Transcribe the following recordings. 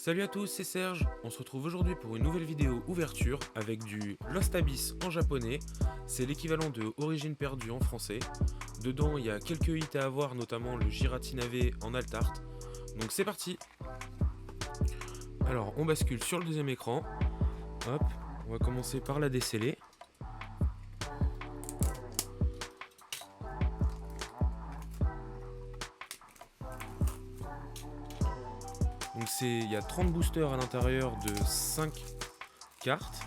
Salut à tous, c'est Serge. On se retrouve aujourd'hui pour une nouvelle vidéo ouverture avec du Lost Abyss en japonais. C'est l'équivalent de Origine perdue en français. Dedans, il y a quelques hits à avoir, notamment le Giratinave en alt art. Donc c'est parti. Alors, on bascule sur le deuxième écran. Hop, on va commencer par la déceler. Donc il y a 30 boosters à l'intérieur de 5 cartes.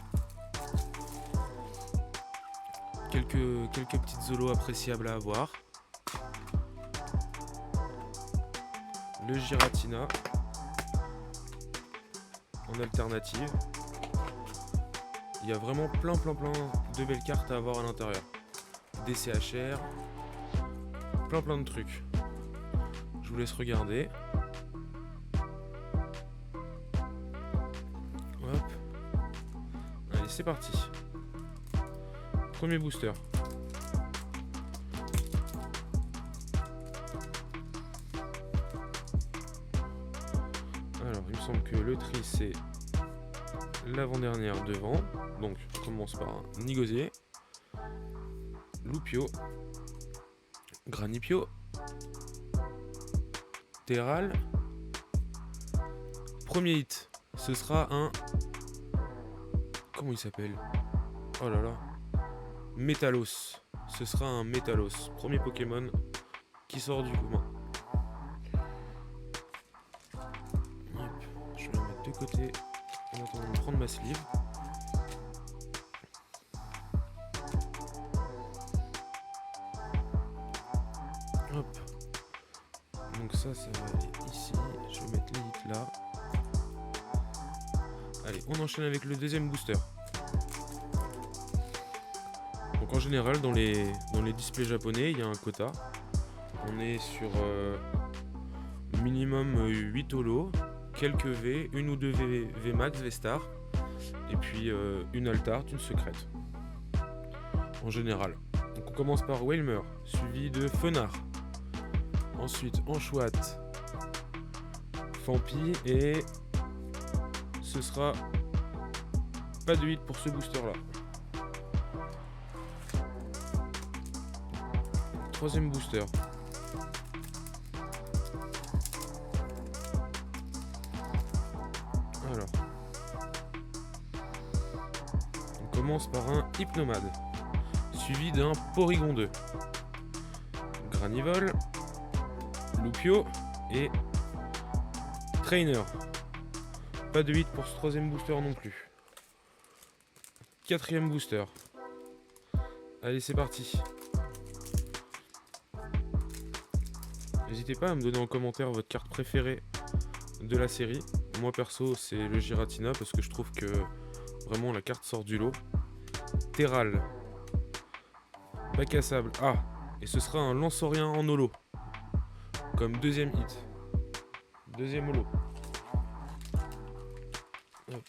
Quelques petites zolos appréciables à avoir. Le Giratina en alternative. Il y a vraiment plein de belles cartes à avoir à l'intérieur. Des CHR, plein de trucs. Je vous laisse regarder. Hop. Allez, c'est parti. Premier booster. Alors, il me semble que le tri, c'est l'avant-dernière devant. Donc, on commence par un Nigosier, Lupio, Granipio, Terral. Premier hit, ce sera un... Comment il s'appelle? Oh là là. Métalos. Ce sera un Métalos. Premier Pokémon qui sort du commun. Hop, je vais la mettre de côté en attendant de prendre ma sleeve. Hop. Donc ça va aller ici. Je vais mettre l'élite là. Allez, on enchaîne avec le deuxième booster. Donc en général, dans les displays japonais, il y a un quota. On est sur minimum 8 holos, quelques V, une ou deux V max, V star, et puis une alt art, une secrète. En général. Donc on commence par Wailmer, suivi de Fenard. Ensuite Anchouat, Fampi, et ce sera pas de hit pour ce booster là. Troisième booster. Alors, on commence par un Hypnomade, suivi d'un Porygon 2, Granivol, Lupio et Trainer. Pas de hit pour ce troisième booster non plus. Quatrième booster. Allez, c'est parti. N'hésitez pas à me donner en commentaire votre carte préférée de la série. Moi perso, c'est le Giratina parce que je trouve que vraiment la carte sort du lot. Terral, bac à sable. Ah, et ce sera un Lanceorien en holo comme deuxième hit. Deuxième holo. Hop,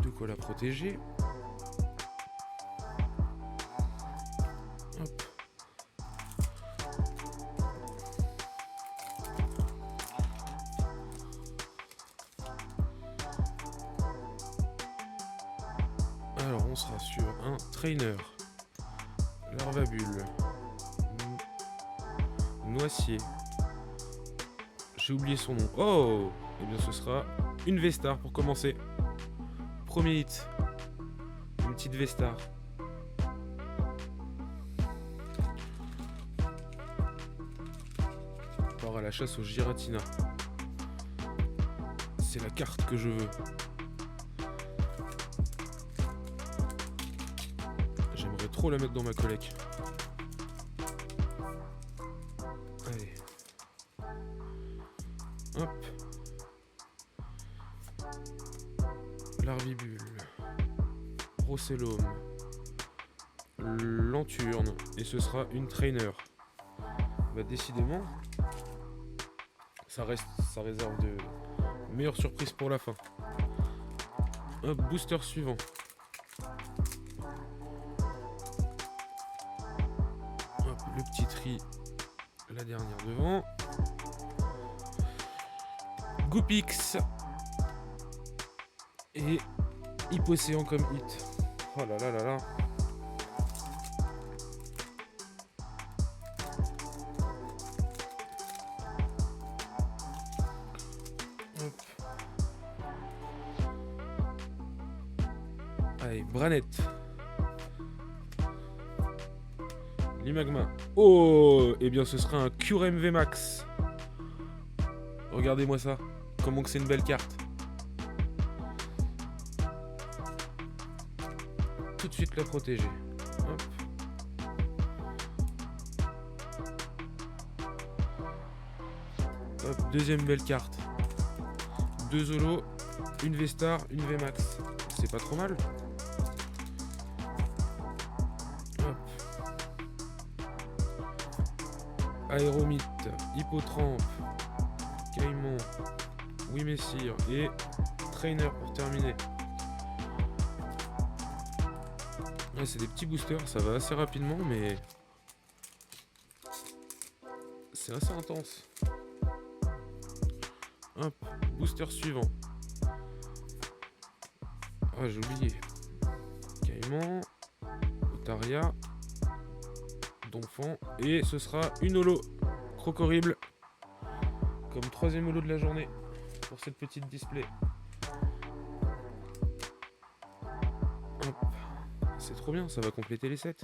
de quoi la protéger. Hop. Alors on sera sur un Trainer, Larvabule, Noisier. J'ai oublié son nom. Oh, et bien ce sera une V-Star pour commencer. Premier hit, une petite V-Star. On part à la chasse au Giratina. C'est la carte que je veux. J'aimerais trop la mettre dans ma collecte. Allez. Hop. Larvibule. Rossellum. Lanturne. Et ce sera une Trainer. Bah décidément, ça réserve de meilleures surprises pour la fin. Hop, booster suivant. Hop, le petit tri, la dernière devant. Goopix, Et Hypocéan comme hit. Oh là là là là. Hop. Allez, Branette. Limagma. Oh, eh bien ce sera un Curem VMAX. Regardez-moi ça. Comment que c'est une belle carte. Tout de suite la protéger. Hop. Hop, deuxième belle carte. 2 Zolo, une V-Star, une VMAX. C'est pas trop mal. Hop. Aéromythe, Hippotrampe, Caïman, Oui Messire et Trainer pour terminer. Ouais, c'est des petits boosters, ça va assez rapidement, mais c'est assez intense. Hop, booster suivant. Ah, j'ai oublié. Caïman, Otaria, Donphan, et ce sera une holo. Crocorrible, comme 3ème holo de la journée pour cette petite display. Hop. C'est trop bien, ça va compléter les sets.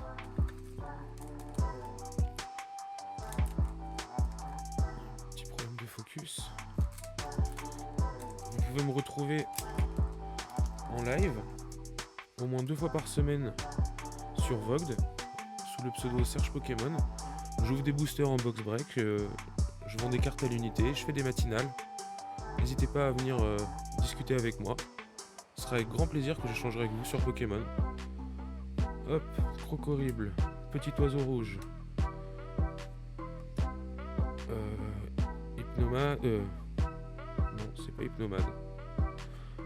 Petit problème de focus. Vous pouvez me retrouver en live au moins 2 fois par semaine sur Vogue sous le pseudo Serge Pokémon. J'ouvre des boosters en box break, je vends des cartes à l'unité, je fais des matinales. N'hésitez pas à venir discuter avec moi. Ce sera avec grand plaisir que j'échangerai avec vous sur Pokémon. Hop, Crocorrible, petit oiseau rouge. Hypnomade. Non, c'est pas Hypnomade.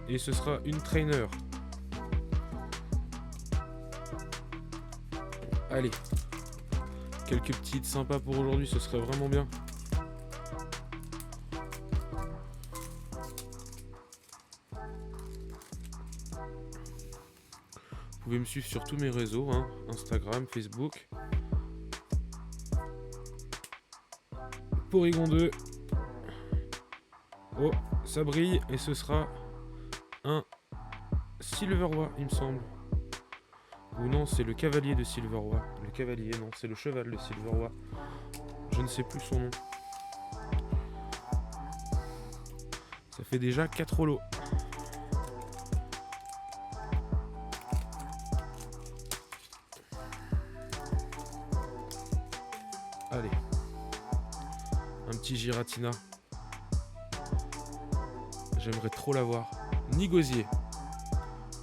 Et ce sera une Trainer. Allez. Quelques petites sympas pour aujourd'hui, ce serait vraiment bien. Vous pouvez me suivre sur tous mes réseaux, hein, Instagram, Facebook. Porygon 2. Oh, ça brille et ce sera un Silverwa, il me semble. Ou non, c'est le cavalier de Silverwa. Le cavalier, non, c'est le cheval de Silverwa. Je ne sais plus son nom. Ça fait déjà 4 holos. Allez. Un petit Giratina. J'aimerais trop l'avoir. Nigosier.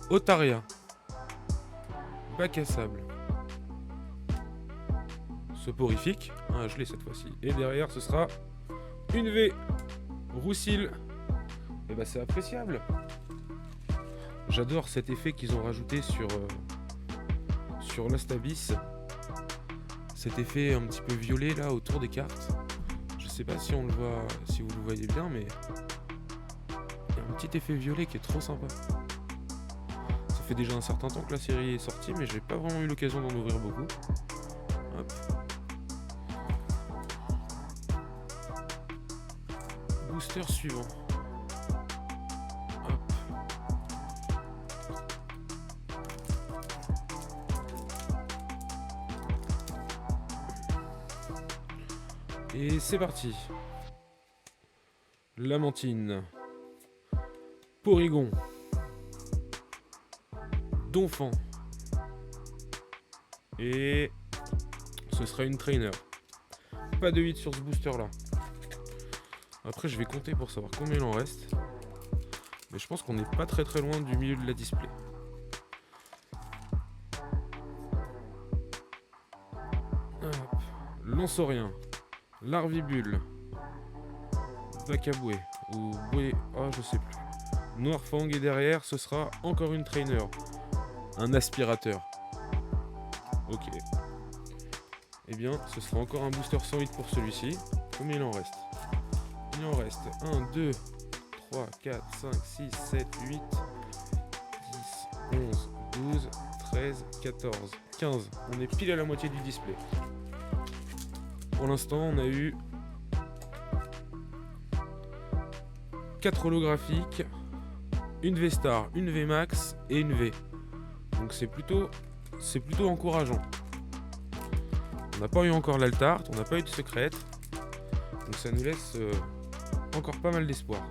Otaria. Bac à sable. Soporifique. Ah, je l'ai cette fois-ci. Et derrière, ce sera une V. Roussil. Et bah, c'est appréciable. J'adore cet effet qu'ils ont rajouté sur l'Astabis. Cet effet un petit peu violet là autour des cartes. Je sais pas si on le voit, si vous le voyez bien, mais il y a un petit effet violet qui est trop sympa. Ça fait déjà un certain temps que la série est sortie, mais j'ai pas vraiment eu l'occasion d'en ouvrir beaucoup. Hop. Booster suivant. Hop. Et c'est parti. Lamantine. Porygon. Donphan. Et ce sera une Trainer. Pas de 8 sur ce booster là. Après je vais compter pour savoir combien il en reste. Mais je pense qu'on n'est pas très loin du milieu de la display. Hop. Lanceorien. Larvibule. Vacaboué. Ou Boué. Oh je sais plus. Noirfang et derrière ce sera encore une Trainer. Un aspirateur. Ok. Eh bien, ce sera encore un booster 108 pour celui-ci. Combien il en reste? Il en reste 1, 2, 3, 4, 5, 6, 7, 8, 11, 12, 13, 14, 15. On est pile à la moitié du display. Pour l'instant, on a eu 4 holographiques, une V-Star, une V-Max et une V. Donc c'est plutôt encourageant. On n'a pas eu encore l'Altart, on n'a pas eu de secrète. Donc ça nous laisse encore pas mal d'espoir.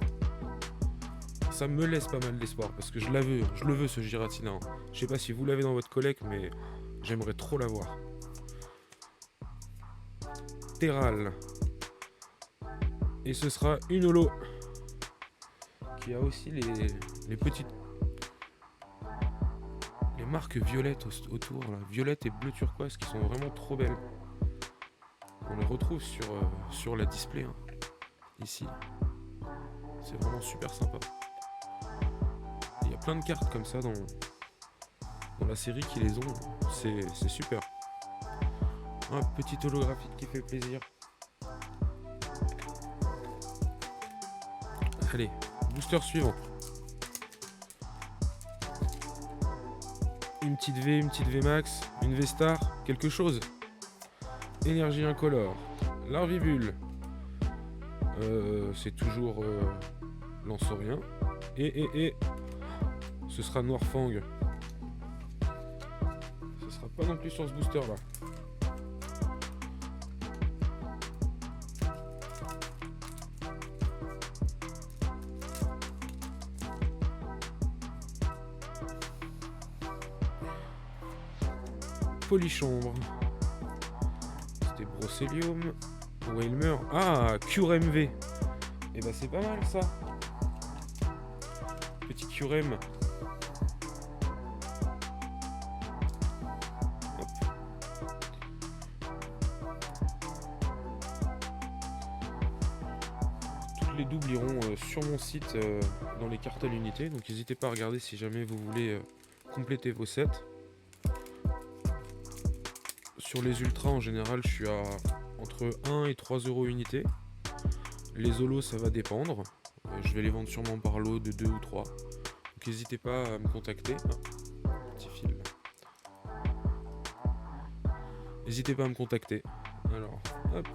Ça me laisse pas mal d'espoir parce que je le veux ce Giratina. Je sais pas si vous l'avez dans votre collecte, mais j'aimerais trop l'avoir. Terral. Et ce sera une holo qui a aussi les petites marques violettes autour, là, violette et bleu turquoise, qui sont vraiment trop belles. On les retrouve sur la display, hein, ici. C'est vraiment super sympa. Il y a plein de cartes comme ça dans la série qui les ont. C'est super. Un petit holographique qui fait plaisir. Allez, booster suivant. Une petite V, une petite V Max, une V Star, quelque chose. Énergie incolore. Larvibule. C'est toujours Lanceurien. Et ce sera Noirfang. Ce sera pas non plus sur ce booster là. Polychambre. C'était Brocelium. Whalmer. Ah, Curemv. Et bah c'est pas mal ça. Petit Curem. Hop. Toutes les doubles iront sur mon site dans les cartes à l'unité. Donc n'hésitez pas à regarder si jamais vous voulez compléter vos sets. Sur les ultras en général je suis à entre 1 et 3 € unité. Les holos ça va dépendre. Je vais les vendre sûrement par lot de 2 ou 3. Donc n'hésitez pas à me contacter. Ah, petit fil. N'hésitez pas à me contacter. Alors, hop,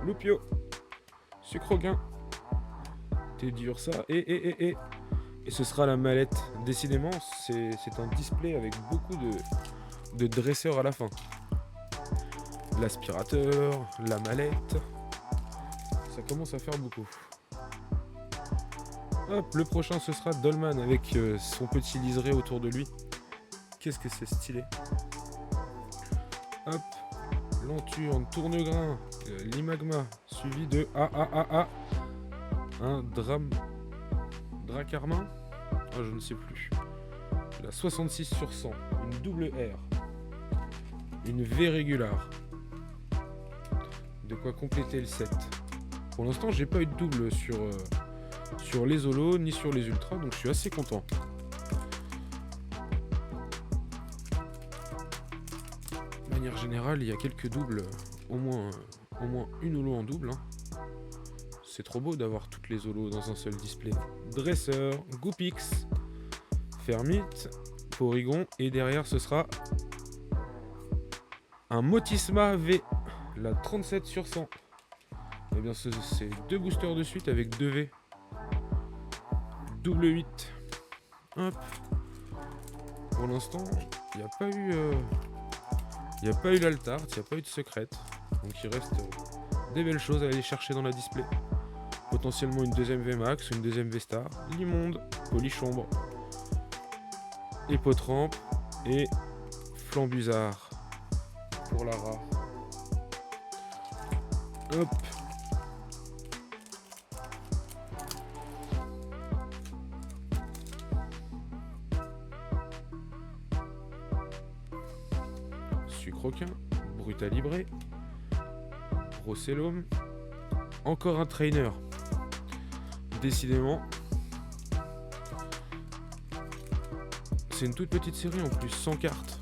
Loupio, Sucrogain, t'es dur ça. Et ce sera la mallette. Décidément, c'est un display avec beaucoup de dresseurs à la fin. L'aspirateur, la mallette. Ça commence à faire beaucoup. Hop, le prochain ce sera Dolman avec son petit liseré autour de lui. Qu'est-ce que c'est stylé. Hop, Lanturne, Tournegrain, Limagma, suivi de un Dracarmin. Ah, je ne sais plus. La 66 sur 100, une double R, une V régular. De quoi compléter le set. Pour l'instant, j'ai pas eu de double sur les holos ni sur les ultras, donc je suis assez content. De manière générale, il y a quelques doubles, au moins une holo en double. Hein. C'est trop beau d'avoir toutes les holos dans un seul display. Dresseur, Goopix, Fermite, Porygon, et derrière ce sera un Motisma V, la 37 sur 100. Et bien c'est 2 boosters de suite avec 2 V. Double 8. Hop. Pour l'instant, il n'y a pas eu l'Altart, il n'y a pas eu de secrète. Donc il reste des belles choses à aller chercher dans la display. Potentiellement une deuxième VMAX, une deuxième V-Star, Limonde, Polychambre, Epotrampe et Flambusard pour la rare. Hop. Sucroquin, Brutalibré, Brocellum, encore un trainer. Décidément, c'est une toute petite série en plus, 100 cartes.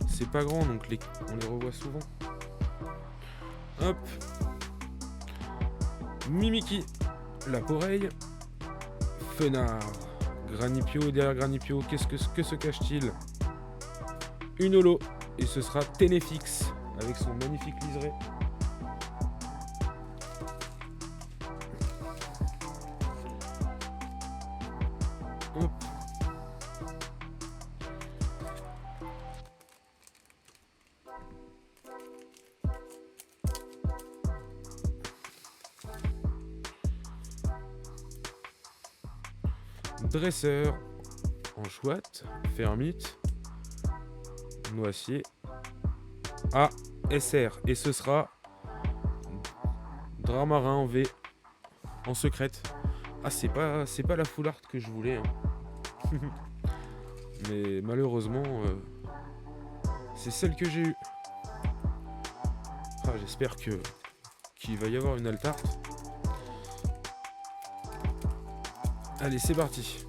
C'est pas grand donc on les revoit souvent. Hop, Mimiki, Laporeille, Fenard, Granipio, et derrière Granipio, que se cache-t-il? Une holo, et ce sera Tenefix, avec son magnifique liseré. Hop. Dresseur, Anchoite, Fermite, Noisier, SR, et ce sera Dramarin en V, en secrète. Ah, c'est pas la full art que je voulais, hein. Mais malheureusement, c'est celle que j'ai eue. Ah, j'espère qu'il va y avoir une alt art. Allez, c'est parti.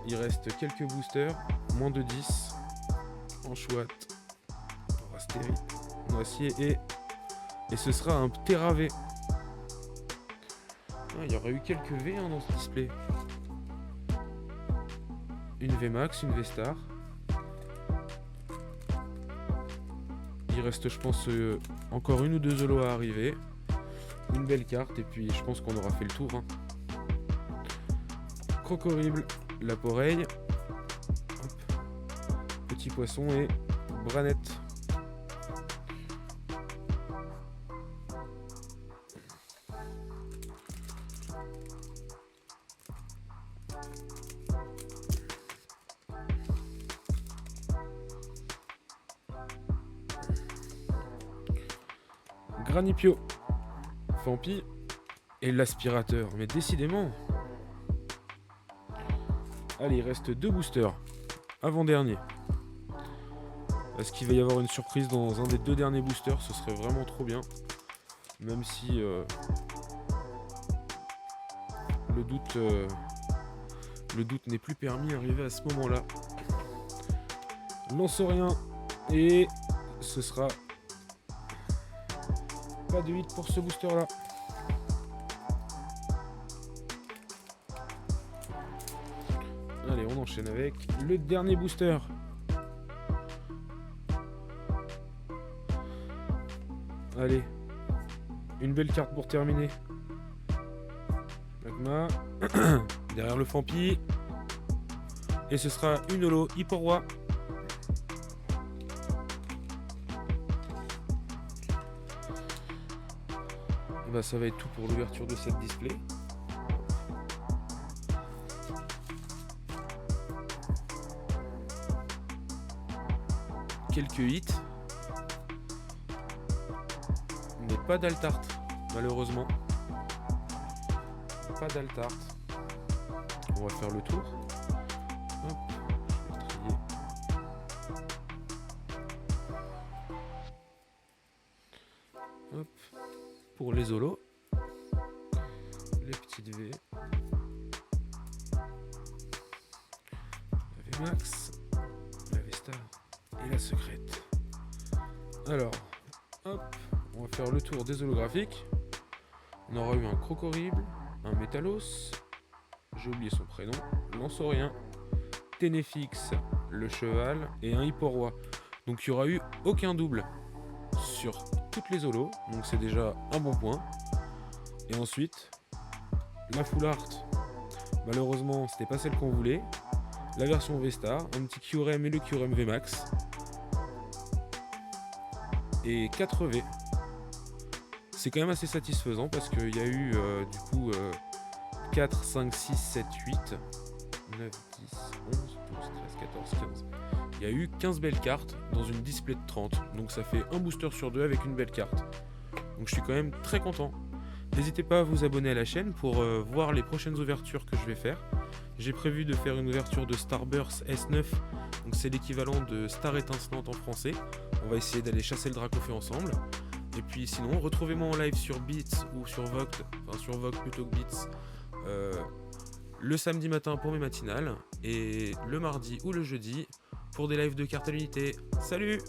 Il reste quelques boosters, moins de 10. Anchoite, Rastéry, Noisier et ce sera un Terra V. Ah, il y aurait eu quelques V, hein, dans ce display. Une V Max, une V Star. Il reste, je pense, encore une ou deux holos à arriver. Une belle carte, et puis je pense qu'on aura fait le tour, hein. Crocorrible, Laporeille, Petit Poisson et Branette. Granipio, Fampi et l'aspirateur. Mais décidément. Allez, il reste deux boosters. Avant-dernier. Est-ce qu'il va y avoir une surprise dans un des deux derniers boosters? Ce serait vraiment trop bien. Même si le doute n'est plus permis arrivé à ce moment-là. Lance-rien. Et ce sera pas de hit pour ce booster-là. Allez, on enchaîne avec le dernier booster. Allez, une belle carte pour terminer. Magma, derrière le Fampi. Et ce sera une holo Hyporoi. Bah, ça va être tout pour l'ouverture de cette display. Quelques hits. Mais pas d'altart, malheureusement. Pas d'altart. On va faire le tour. Hop, je vais trier. Hop. Pour les holos. Les petites V. La V Max. La V Star. Et la secrète. Alors, hop, on va faire le tour des holographiques. On aura eu un Crocorrible, un Métalos, j'ai oublié son prénom, Lanceorien, Tenefix, le cheval et un Hyporoi. Donc il n'y aura eu aucun double sur toutes les holos, donc c'est déjà un bon point. Et ensuite, la full art, malheureusement c'était pas celle qu'on voulait. La version V-Star, un petit QRM et le QRM V-Max. Et 4 V. C'est quand même assez satisfaisant parce qu'il y a eu du coup 4, 5, 6, 7, 8, 9, 10, 11, 12, 13, 14, 15. Il y a eu 15 belles cartes dans une display de 30. Donc ça fait un booster sur deux avec une belle carte. Donc je suis quand même très content. N'hésitez pas à vous abonner à la chaîne pour voir les prochaines ouvertures que je vais faire. J'ai prévu de faire une ouverture de Starburst S9. Donc c'est l'équivalent de Star étincelante en français. On va essayer d'aller chasser le Dracofeu ensemble. Et puis sinon, retrouvez-moi en live sur Beats ou sur Vogt, enfin sur Vogt plutôt que Beats, le samedi matin pour mes matinales et le mardi ou le jeudi pour des lives de cartes à l'unité. Salut!